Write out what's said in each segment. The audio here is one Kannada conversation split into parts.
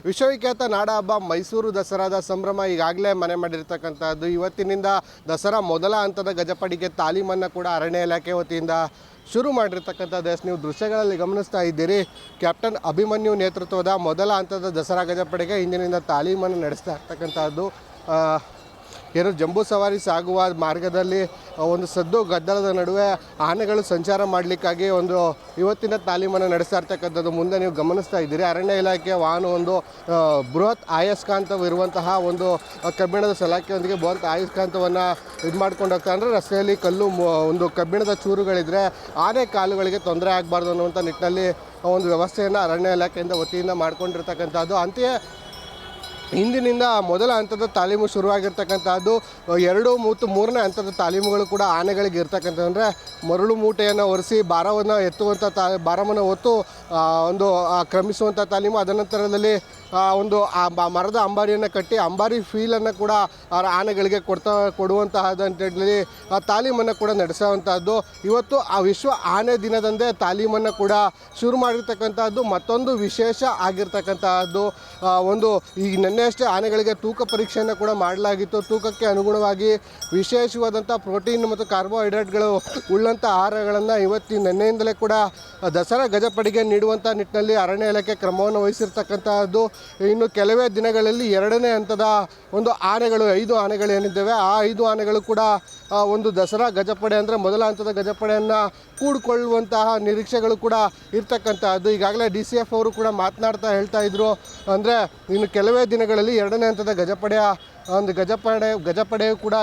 ವಿಶ್ವವಿಖ್ಯಾತ ನಾಡ ಹಬ್ಬ ಮೈಸೂರು ದಸರಾದ ಸಂಭ್ರಮ ಈಗಾಗಲೇ ಮನೆ ಮಾಡಿರ್ತಕ್ಕಂಥದ್ದು. ಇವತ್ತಿನಿಂದ ದಸರಾ ಮೊದಲ ಹಂತದ ಗಜಪಡೆಗೆ ತಾಲೀಮನ್ನು ಕೂಡ ಅರಣ್ಯ ಇಲಾಖೆ ವತಿಯಿಂದ ಶುರು ಮಾಡಿರ್ತಕ್ಕಂಥದ್ದು. ನೀವು ದೃಶ್ಯಗಳಲ್ಲಿ ಗಮನಿಸ್ತಾ ಇದ್ದೀರಿ, ಕ್ಯಾಪ್ಟನ್ ಅಭಿಮನ್ಯು ನೇತೃತ್ವದ ಮೊದಲ ಹಂತದ ದಸರಾ ಗಜಪಡೆಗೆ ಇಂದಿನಿಂದ ತಾಲೀಮನ್ನು ನಡೆಸ್ತಾ ಇರ್ತಕ್ಕಂಥದ್ದು. ಏನು ಜಂಬೂ ಸವಾರಿ ಸಾಗುವ ಮಾರ್ಗದಲ್ಲಿ ಒಂದು ಸದ್ದು ಗದ್ದಲದ ನಡುವೆ ಆನೆಗಳು ಸಂಚಾರ ಮಾಡಲಿಕ್ಕಾಗಿ ಇವತ್ತಿನ ತಾಲೀಮನ್ನು ನಡೆಸ್ತಾ ಇರ್ತಕ್ಕಂಥದ್ದು. ಮುಂದೆ ನೀವು ಗಮನಿಸ್ತಾ ಇದ್ದೀರಿ, ಅರಣ್ಯ ಇಲಾಖೆಯ ವಾಹನ ಬೃಹತ್ ಆಯಸ್ಕಾಂತವಿರುವಂತಹ ಕಬ್ಬಿಣದ ಸಲಾಕೆಯೊಂದಿಗೆ ಬೃಹತ್ ಆಯಸ್ಕಾಂತವನ್ನು ಇದು ಮಾಡ್ಕೊಂಡು ಹೋಗ್ತಾ ಅಂದರೆ ರಸ್ತೆಯಲ್ಲಿ ಕಬ್ಬಿಣದ ಚೂರುಗಳಿದ್ದರೆ ಆನೆ ಕಾಲುಗಳಿಗೆ ತೊಂದರೆ ಆಗಬಾರ್ದು ಅನ್ನುವಂಥ ನಿಟ್ಟಿನಲ್ಲಿ ವ್ಯವಸ್ಥೆಯನ್ನು ಅರಣ್ಯ ಇಲಾಖೆಯಿಂದ ವತಿಯಿಂದ ಮಾಡ್ಕೊಂಡಿರ್ತಕ್ಕಂಥದ್ದು. ಅಂತೆಯೇ ಇಂದಿನಿಂದ ಮೊದಲ ಹಂತದ ತಾಲೀಮು ಶುರುವಾಗಿರ್ತಕ್ಕಂಥದ್ದು. 2 ಮತ್ತು 3ನೇ ಹಂತದ ತಾಲೀಮುಗಳು ಕೂಡ ಆನೆಗಳಿಗೆ ಇರ್ತಕ್ಕಂಥದ್ದು. ಅಂದರೆ ಮರಳು ಮೂಟೆಯನ್ನು ಒರೆಸಿ ಭಾರವನ್ನು ಎತ್ತುವಂಥ ಭಾರವನ್ನು ಹೊತ್ತು ಕ್ರಮಿಸುವಂಥ ತಾಲೀಮು. ಅದನಂತರದಲ್ಲಿ ಮರದ ಅಂಬಾರಿಯನ್ನು ಕಟ್ಟಿ ಅಂಬಾರಿ ಫೀಲನ್ನು ಕೂಡ ಆನೆಗಳಿಗೆ ಕೊಡುವಂತಹದ್ದಂಥದ್ದಲ್ಲಿ ತಾಲೀಮನ್ನು ಕೂಡ ನಡೆಸುವಂಥದ್ದು. ಇವತ್ತು ವಿಶ್ವ ಆನೆ ದಿನದಂದೇ ತಾಲೀಮನ್ನು ಕೂಡ ಶುರು ಮಾಡಿರ್ತಕ್ಕಂಥದ್ದು. ಮತ್ತೊಂದು ವಿಶೇಷ ಆಗಿರ್ತಕ್ಕಂತಹದ್ದು ಈಗ ನಿನ್ನೆಯಷ್ಟೇ ಆನೆಗಳಿಗೆ ತೂಕ ಪರೀಕ್ಷೆಯನ್ನು ಕೂಡ ಮಾಡಲಾಗಿತ್ತು. ತೂಕಕ್ಕೆ ಅನುಗುಣವಾಗಿ ವಿಶೇಷವಾದಂಥ ಪ್ರೋಟೀನ್ ಮತ್ತು ಕಾರ್ಬೋಹೈಡ್ರೇಟ್ಗಳು ಉಳ್ಳಂಥ ಆಹಾರಗಳನ್ನು ನಿನ್ನೆಯಿಂದಲೇ ಕೂಡ ದಸರಾ ಗಜಪಡೆಗೆ ನೀಡುವಂಥ ನಿಟ್ಟಿನಲ್ಲಿ ಅರಣ್ಯ ಇಲಾಖೆ ಕ್ರಮವನ್ನು ವಹಿಸಿರ್ತಕ್ಕಂತಹದ್ದು. ಇನ್ನು ಕೆಲವೇ ದಿನಗಳಲ್ಲಿ 2ನೇ ಹಂತದ ಆನೆಗಳು 5 ಆನೆಗಳು ಏನಿದ್ದಾವೆ, ಆ 5 ಆನೆಗಳು ಕೂಡ ದಸರಾ ಗಜಪಡೆ ಅಂದರೆ ಮೊದಲ ಹಂತದ ಗಜಪಡೆಯನ್ನು ಕೂಡಿಕೊಳ್ಳುವಂತಹ ನಿರೀಕ್ಷೆಗಳು ಕೂಡ ಇರ್ತಕ್ಕಂತಹದ್ದು. ಈಗಾಗಲೇ DCF ಅವರು ಕೂಡ ಮಾತನಾಡ್ತಾ ಹೇಳ್ತಾ ಇದ್ರು, ಅಂದರೆ ಇನ್ನು ಕೆಲವೇ ದಿನಗಳಲ್ಲಿ 2ನೇ ಹಂತದ ಗಜಪಡೆಯು ಕೂಡ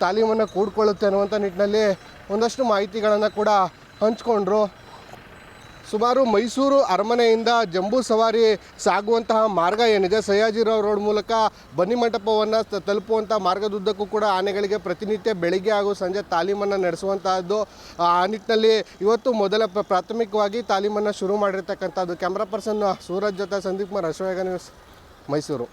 ತಾಲೀಮನ್ನು ಕೂಡಿಕೊಳ್ಳುತ್ತೆ ಅನ್ನುವಂಥ ನಿಟ್ಟಿನಲ್ಲಿ ಒಂದಷ್ಟು ಮಾಹಿತಿಗಳನ್ನು ಕೂಡ ಹಂಚ್ಕೊಂಡ್ರು. ಸುಮಾರು ಮೈಸೂರು ಅರಮನೆಯಿಂದ ಜಂಬೂ ಸವಾರಿ ಸಾಗುವಂತಹ ಮಾರ್ಗ ಏನಿದೆ, ಸಯ್ಯಾಜಿರಾವ್ ರೋಡ್ ಮೂಲಕ ಬನ್ನಿಮಂಟಪವನ್ನು ತಲುಪುವಂಥ ಮಾರ್ಗದುದ್ದಕ್ಕೂ ಕೂಡ ಆನೆಗಳಿಗೆ ಪ್ರತಿನಿತ್ಯ ಬೆಳಿಗ್ಗೆ ಹಾಗೂ ಸಂಜೆ ತಾಲೀಮನ್ನು ನಡೆಸುವಂತಹದ್ದು. ಆ ನಿಟ್ಟಿನಲ್ಲಿ ಇವತ್ತು ಮೊದಲ ಪ್ರಾಥಮಿಕವಾಗಿ ತಾಲೀಮನ್ನು ಶುರು ಮಾಡಿರ್ತಕ್ಕಂಥದ್ದು. ಕ್ಯಾಮ್ರಾ ಪರ್ಸನ್ ಸೂರಜ್ ಜೊತೆ ಸಂದೀಪ್ ಕುಮಾರ್, ಅಶ್ವವೇಗ ನ್ಯೂಸ್, ಮೈಸೂರು.